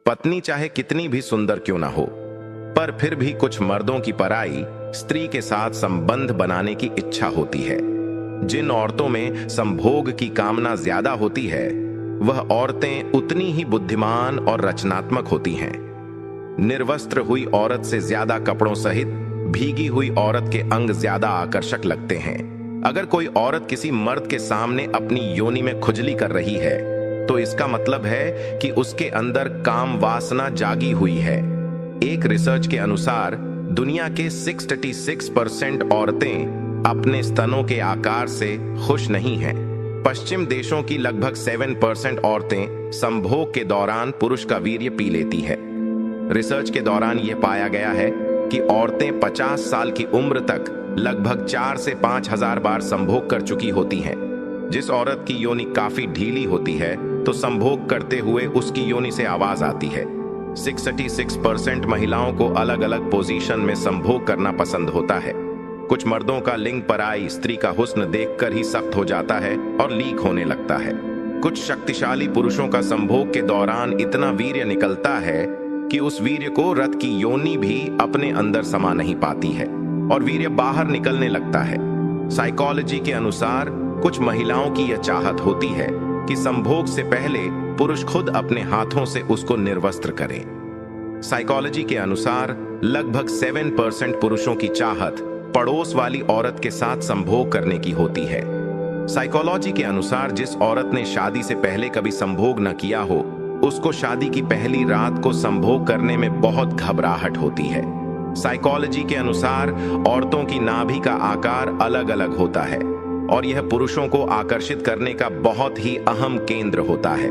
पत्नी चाहे कितनी भी सुंदर क्यों ना हो, पर फिर भी कुछ मर्दों की पराई स्त्री के साथ संबंध बनाने की इच्छा होती है। जिन औरतों में संभोग की कामना ज्यादा होती है, वह औरतें उतनी ही बुद्धिमान और रचनात्मक होती हैं। निर्वस्त्र हुई औरत से ज्यादा कपड़ों सहित भीगी हुई औरत के अंग ज्यादा आकर्षक लगते हैं। अगर कोई औरत किसी मर्द के सामने अपनी योनि में खुजली कर रही है, तो इसका मतलब है कि उसके अंदर काम वासना जागी हुई है। एक रिसर्च के अनुसार दुनिया के 66% औरतें अपने स्तनों के आकार से खुश नहीं हैं। पश्चिम देशों की लगभग 7% औरतें संभोग के दौरान पुरुष का वीर्य पी लेती है। रिसर्च के दौरान यह पाया गया है कि औरतें 50 साल की उम्र तक लगभग 4 से 5 हजार बार संभोग कर चुकी होती हैं। जिस औरत की योनि काफी ढीली होती है, तो संभोग करते हुए उसकी योनि से आवाज आती है। 66% महिलाओं को अलग अलग पोजीशन में संभोग करना पसंद होता है। कुछ मर्दों का लिंग पराई स्त्री का हुस्न देखकर ही सख्त हो जाता है और लीक होने लगता है। कुछ शक्तिशाली पुरुषों का संभोग के दौरान इतना वीर्य निकलता है कि उस वीर्य को रथ की योनि भी अपने अंदर समा नहीं पाती है और वीर्य बाहर निकलने लगता है। साइकोलॉजी के अनुसार कुछ महिलाओं की यह चाहत होती है कि संभोग से पहले पुरुष खुद अपने हाथों से उसको निर्वस्त्र करे। साइकोलॉजी के अनुसार लगभग 7% पुरुषों की चाहत पड़ोस वाली औरत के साथ संभोग करने की होती है। साइकोलॉजी के अनुसार जिस औरत ने शादी से पहले कभी संभोग न किया हो, उसको शादी की पहली रात को संभोग करने में बहुत घबराहट होती है। साइकोलॉजी के अनुसार औरतों की नाभि का आकार अलग अलग होता है और यह पुरुषों को आकर्षित करने का बहुत ही अहम केंद्र होता है।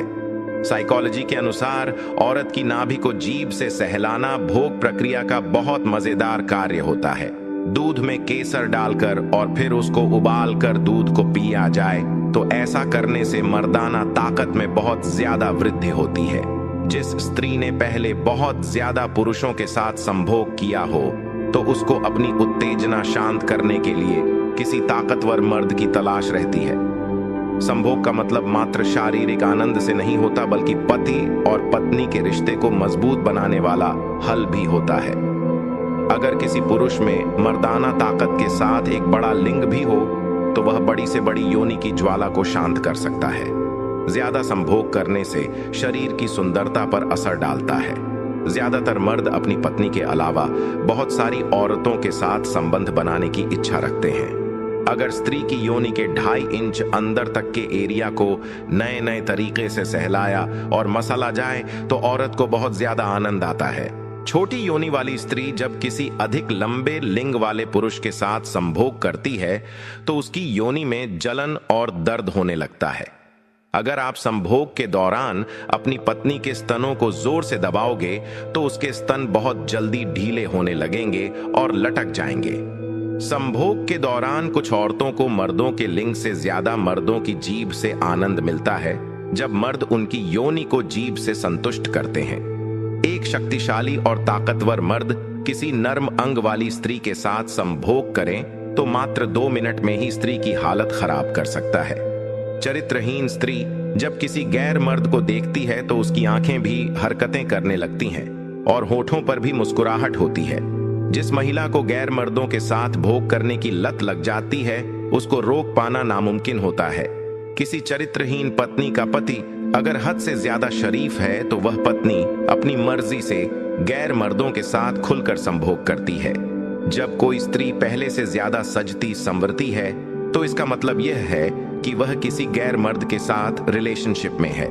साइकोलॉजी के अनुसार औरत की नाभि को जीभ से सहलाना भोग प्रक्रिया का बहुत मजेदार कार्य होता है। दूध में केसर डालकर और फिर उसको उबाल कर दूध को पिया जाए, तो ऐसा करने से मर्दाना ताकत में बहुत ज्यादा वृद्धि होती है। जिस स्त्री ने पहले बहुत ज्यादा पुरुषों के साथ संभोग किया हो, तो उसको अपनी उत्तेजना शांत करने के लिए किसी ताकतवर मर्द की तलाश रहती है। संभोग का मतलब मात्र शारीरिक आनंद से नहीं होता, बल्कि पति और पत्नी के रिश्ते को मजबूत बनाने वाला हल भी होता है। अगर किसी पुरुष में मर्दाना ताकत के साथ एक बड़ा लिंग भी हो, तो वह बड़ी से बड़ी योनि की ज्वाला को शांत कर सकता है। ज्यादा संभोग करने से शरीर की सुंदरता पर असर डालता है। ज्यादातर मर्द अपनी पत्नी के अलावा बहुत सारी औरतों के साथ संबंध बनाने की इच्छा रखते हैं। अगर स्त्री की योनि के 2.5 इंच अंदर तक के एरिया को नए नए तरीके से सहलाया और मसला जाए, तो औरत को बहुत ज्यादा आनंद आता है। छोटी योनि वाली स्त्री जब किसी अधिक लंबे लिंग वाले पुरुष के साथ संभोग करती है, तो उसकी योनि में जलन और दर्द होने लगता है। अगर आप संभोग के दौरान अपनी पत्नी के स्तनों को जोर से दबाओगे, तो उसके स्तन बहुत जल्दी ढीले होने लगेंगे और लटक जाएंगे। संभोग के दौरान कुछ औरतों को मर्दों के लिंग से ज्यादा मर्दों की जीभ से आनंद मिलता है, जब मर्द उनकी योनि को जीभ से संतुष्ट करते हैं। एक शक्तिशाली और ताकतवर मर्द किसी नर्म अंग वाली स्त्री के साथ संभोग करें, तो मात्र 2 मिनट में ही स्त्री की हालत खराब कर सकता है। चरित्रहीन स्त्री जब किसी गैर मर्द को देखती है, तो उसकी आंखें भी हरकतें करने लगती हैं और होठों पर भी मुस्कुराहट होती है। जिस महिला को गैर मर्दों के साथ भोग करने की लत लग जाती है, उसको रोक पाना नामुमकिन होता है। किसी चरित्रहीन पत्नी का पति अगर हद से ज्यादा शरीफ है, तो वह पत्नी अपनी मर्जी से गैर मर्दों के साथ खुलकर संभोग करती है। जब कोई स्त्री पहले से ज्यादा सजती संवरती है, तो इसका मतलब यह है कि वह किसी गैर मर्द के साथ रिलेशनशिप में है।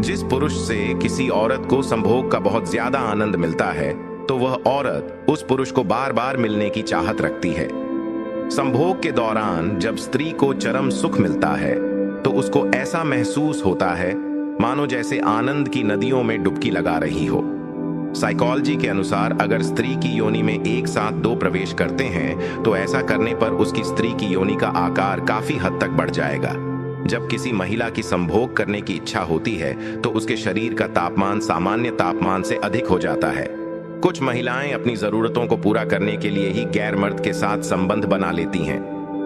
जिस पुरुष से किसी औरत को संभोग का बहुत ज्यादा आनंद मिलता है, तो वह औरत उस पुरुष को बार बार मिलने की चाहत रखती है। संभोग के दौरान जब स्त्री को चरम सुख मिलता है, तो उसको ऐसा महसूस होता है मानो जैसे आनंद की नदियों में डुबकी लगा रही हो। साइकोलॉजी के अनुसार अगर स्त्री की योनि में एक साथ 2 प्रवेश करते हैं, तो ऐसा करने पर उसकी स्त्री की योनि का आकार काफी हद तक बढ़ जाएगा। जब किसी महिला की संभोग करने की इच्छा होती है, तो उसके शरीर का तापमान सामान्य तापमान से अधिक हो जाता है। कुछ महिलाएं अपनी जरूरतों को पूरा करने के लिए ही गैर मर्द के साथ संबंध बना लेती हैं।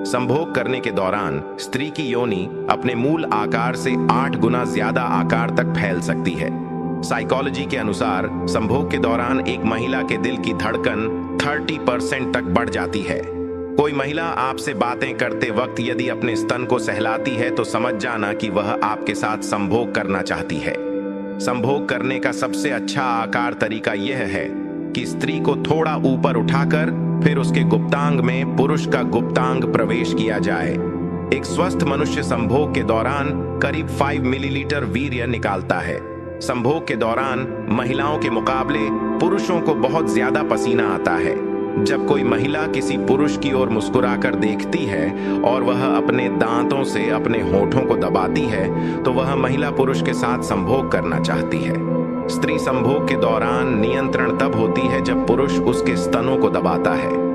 संभोग करने के दौरान स्त्री की योनि अपने मूल आकार से 8 गुना ज्यादा आकार तक फैल सकती है। साइकोलॉजी के अनुसार संभोग के दौरान एक महिला के दिल की धड़कन 30% तक बढ़ जाती है। कोई महिला आपसे बातें करते वक्त यदि अपने स्तन को सहलाती है तो समझ जाना कि वह आपके साथ संभोग करना चाहती है। संभोग करने का सबसे अच्छा आकार तरीका यह है कि स्त्री को थोड़ा ऊपर उठाकर फिर उसके गुप्तांग में पुरुष का गुप्तांग प्रवेश किया जाए। एक स्वस्थ मनुष्य संभोग के दौरान करीब 5 मिलीलीटर वीर्य निकालता है। संभोग के दौरान महिलाओं के मुकाबले पुरुषों को बहुत ज्यादा पसीना आता है। जब कोई महिला किसी पुरुष की ओर मुस्कुराकर देखती है और वह अपने दांतों से अपने होठों को दबाती है तो वह महिला पुरुष के साथ संभोग करना चाहती है। स्त्री संभोग के दौरान नियंत्रण तब होती है जब पुरुष उसके स्तनों को दबाता है।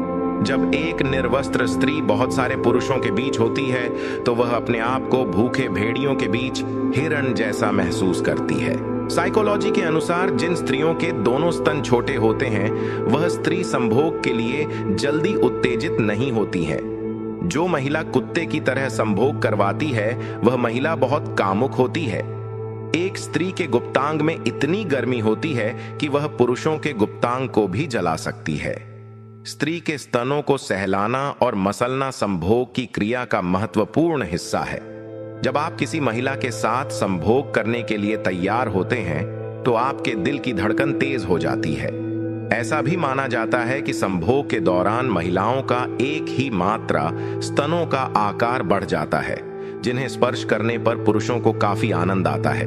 जब एक निर्वस्त्र स्त्री बहुत सारे पुरुषों के बीच होती है तो वह अपने आप को भूखे भेड़ियों के बीच हिरण जैसा महसूस करती है। साइकोलॉजी के अनुसार जिन स्त्रियों के दोनों स्तन छोटे होते हैं वह स्त्री संभोग के लिए जल्दी उत्तेजित नहीं होती है। जो महिला कुत्ते की तरह संभोग करवाती है वह महिला बहुत कामुक होती है। एक स्त्री के गुप्तांग में इतनी गर्मी होती है कि वह पुरुषों के गुप्तांग को भी जला सकती है। स्त्री के स्तनों को सहलाना और मसलना संभोग की क्रिया का महत्वपूर्ण हिस्सा है। जब आप किसी महिला के साथ संभोग करने के लिए तैयार होते हैं तो आपके दिल की धड़कन तेज हो जाती है। ऐसा भी माना जाता है कि संभोग के दौरान महिलाओं का एक ही मात्रा स्तनों का आकार बढ़ जाता है, जिन्हें स्पर्श करने पर पुरुषों को काफी आनंद आता है।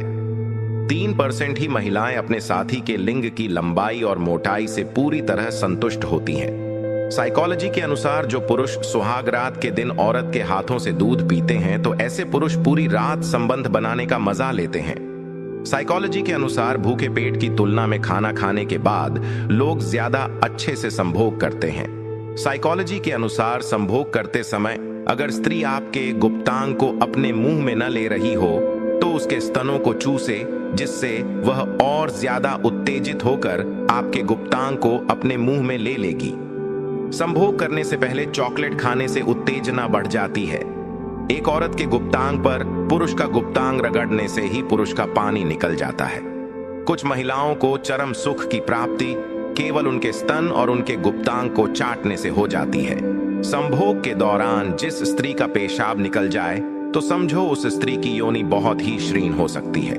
3% ही महिलाएं अपने साथी के लिंग की लंबाई और मोटाई से पूरी तरह संतुष्ट होती हैं। साइकोलॉजी के अनुसार जो पुरुष सुहाग रात के दिन औरत के हाथों से दूध पीते हैं तो ऐसे पुरुष पूरी रात संबंध बनाने का मजा लेते हैं। साइकोलॉजी के अनुसार भूखे पेट की तुलना में खाना खाने के बाद लोग ज्यादा अच्छे से संभोग करते हैं। साइकोलॉजी के अनुसार संभोग करते समय अगर स्त्री आपके गुप्तांग को अपने मुंह में न ले रही हो तो उसके स्तनों को चूसे, जिससे वह और ज्यादा उत्तेजित होकर आपके गुप्तांग को अपने मुंह में ले लेगी। संभोग करने से पहले चॉकलेट खाने से उत्तेजना बढ़ जाती है। एक औरत के गुप्तांग पर पुरुष का गुप्तांग रगड़ने से ही पुरुष का पानी निकल जाता है। कुछ महिलाओं को चरम सुख की प्राप्ति केवल उनके स्तन और उनके गुप्तांग को चाटने से हो जाती है। संभोग के दौरान जिस स्त्री का पेशाब निकल जाए तो समझो उस स्त्री की योनि बहुत ही श्रीन हो सकती है।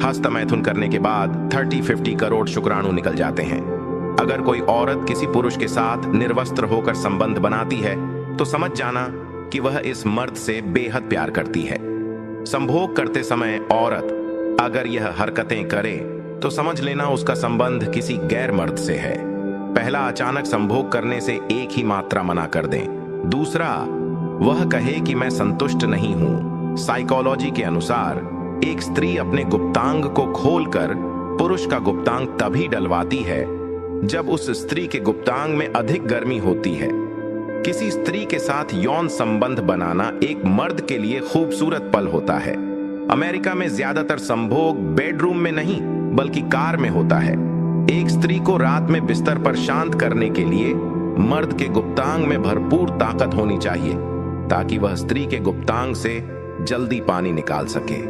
हस्तमैथुन करने के बाद 30-50 करोड़ शुक्राणु निकल जाते हैं। अगर कोई औरत किसी पुरुष के साथ निर्वस्त्र होकर संबंध बनाती है तो समझ जाना कि वह इस मर्द से बेहद प्यार करती है। संभोग करते समय औरत अगर यह हरकतें करे तो समझ लेना उसका संबंध किसी गैर मर्द से है। पहला, अचानक संभोग करने से एक ही मात्रा मना कर दें। दूसरा, वह कहे कि मैं संतुष्ट नहीं हूं। साइकोलॉजी के अनुसार एक स्त्री अपने गुप्तांग को खोलकर पुरुष का गुप्तांग तभी डलवाती है जब उस स्त्री के गुप्तांग में अधिक गर्मी होती है। किसी स्त्री के साथ यौन संबंध बनाना एक मर्द के लिए खूबसूरत पल होता है। अमेरिका में ज्यादातर संभोग बेडरूम में नहीं बल्कि कार में होता है। एक स्त्री को रात में बिस्तर पर शांत करने के लिए मर्द के गुप्तांग में भरपूर ताकत होनी चाहिए ताकि वह स्त्री के गुप्तांग से जल्दी पानी निकाल सके।